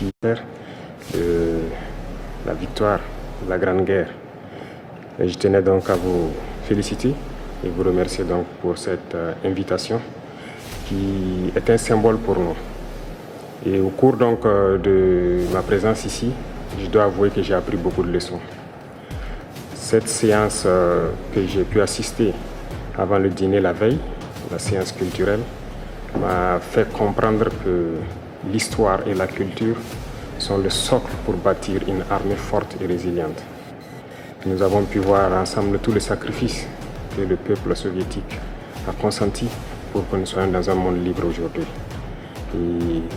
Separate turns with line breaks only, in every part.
qui est la victoire de la Grande Guerre. Et je tenais donc à vous féliciter et vous remercier donc pour cette invitation qui est un symbole pour nous. Et au cours donc de ma présence ici, je dois avouer que j'ai appris beaucoup de leçons. Cette séance que j'ai pu assister avant le dîner la veille, la séance culturelle, m'a fait comprendre que l'histoire et la culture sont le socle pour bâtir une armée forte et résiliente. Nous avons pu voir ensemble tous les sacrifices que le peuple soviétique a consenti pour que nous soyons dans un monde libre aujourd'hui. Et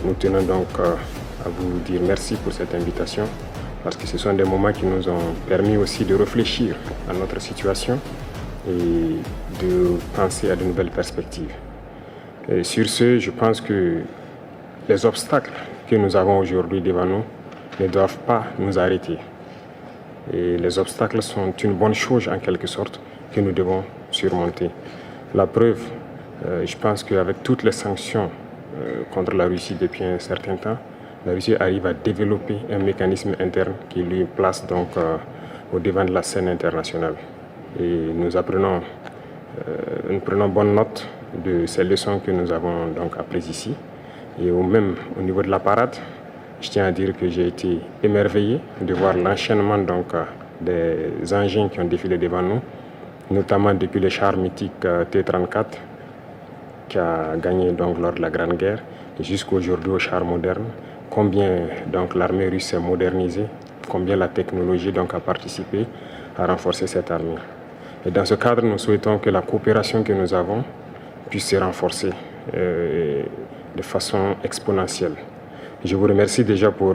nous tenons donc à vous dire merci pour cette invitation, parce que ce sont des moments qui nous ont permis aussi de réfléchir à notre situation et de penser à de nouvelles perspectives. Et sur ce, je pense que les obstacles que nous avons aujourd'hui devant nous ne doivent pas nous arrêter. Et les obstacles sont une bonne chose en quelque sorte que nous devons surmonter. La preuve, je pense qu'avec toutes les sanctions contre la Russie depuis un certain temps, la Russie arrive à développer un mécanisme interne qui lui place donc au devant de la scène internationale. Et nous prenons bonne note de ces leçons que nous avons donc apprises ici. Et même au niveau de la parade, je tiens à dire que j'ai été émerveillé de voir l'enchaînement donc des engins qui ont défilé devant nous, notamment depuis le char mythique T-34 qui a gagné donc lors de la Grande Guerre et jusqu'aujourd'hui au char moderne. Combien donc l'armée russe s'est modernisée, combien la technologie donc a participé à renforcer cette armée. Et dans ce cadre, nous souhaitons que la coopération que nous avons puisse se renforcer de façon exponentielle. Je vous remercie déjà pour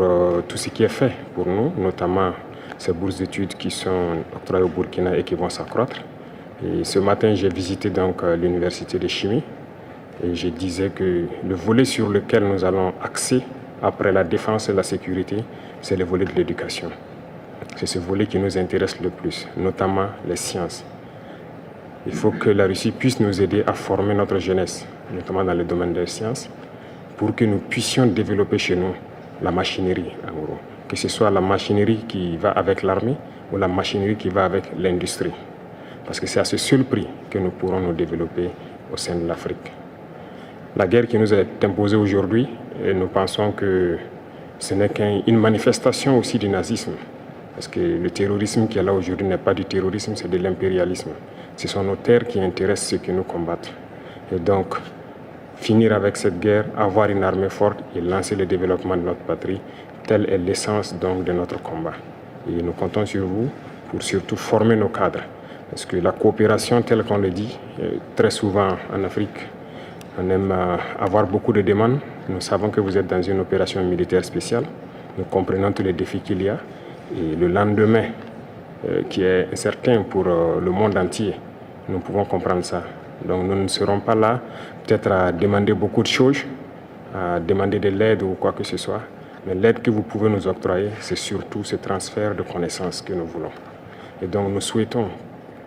tout ce qui est fait pour nous, notamment ces bourses d'études qui sont octroyées au Burkina et qui vont s'accroître. Et ce matin, j'ai visité donc l'université de chimie et je disais que le volet sur lequel nous allons axer après la défense et la sécurité, c'est le volet de l'éducation. C'est ce volet qui nous intéresse le plus, notamment les sciences. Il faut que la Russie puisse nous aider à former notre jeunesse, notamment dans le domaine des sciences, pour que nous puissions développer chez nous la machinerie, en gros. Que ce soit la machinerie qui va avec l'armée ou la machinerie qui va avec l'industrie. Parce que c'est à ce seul prix que nous pourrons nous développer au sein de l'Afrique. La guerre qui nous est imposée aujourd'hui, nous pensons que ce n'est qu'une manifestation aussi du nazisme. Parce que le terrorisme qui est là aujourd'hui n'est pas du terrorisme, c'est de l'impérialisme. Ce sont nos terres qui intéressent ceux qui nous combattent. Et donc, finir avec cette guerre, avoir une armée forte et lancer le développement de notre patrie, telle est l'essence donc de notre combat. Et nous comptons sur vous pour surtout former nos cadres. Parce que la coopération, telle qu'on le dit, très souvent en Afrique, on aime avoir beaucoup de demandes. Nous savons que vous êtes dans une opération militaire spéciale. Nous comprenons tous les défis qu'il y a. Et le lendemain, qui est incertain pour le monde entier, nous pouvons comprendre ça. Donc nous ne serons pas là peut-être à demander beaucoup de choses, à demander de l'aide ou quoi que ce soit. Mais l'aide que vous pouvez nous octroyer, c'est surtout ce transfert de connaissances que nous voulons. Et donc nous souhaitons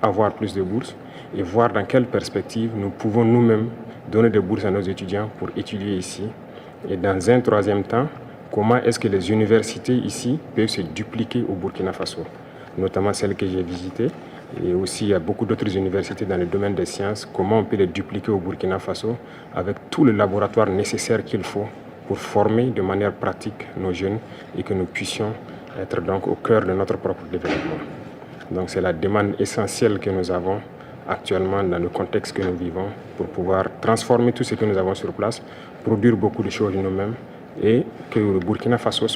avoir plus de bourses et voir dans quelle perspective nous pouvons nous-mêmes donner des bourses à nos étudiants pour étudier ici. Et dans un troisième temps, comment est-ce que les universités ici peuvent se dupliquer au Burkina Faso, notamment celles que j'ai visitées. Et aussi, il y a beaucoup d'autres universités dans le domaine des sciences. Comment on peut les dupliquer au Burkina Faso avec tout le laboratoire nécessaire qu'il faut pour former de manière pratique nos jeunes et que nous puissions être donc au cœur de notre propre développement. Donc c'est la demande essentielle que nous avons actuellement dans le contexte que nous vivons pour pouvoir transformer tout ce que nous avons sur place, produire beaucoup de choses nous-mêmes et que le Burkina Faso soit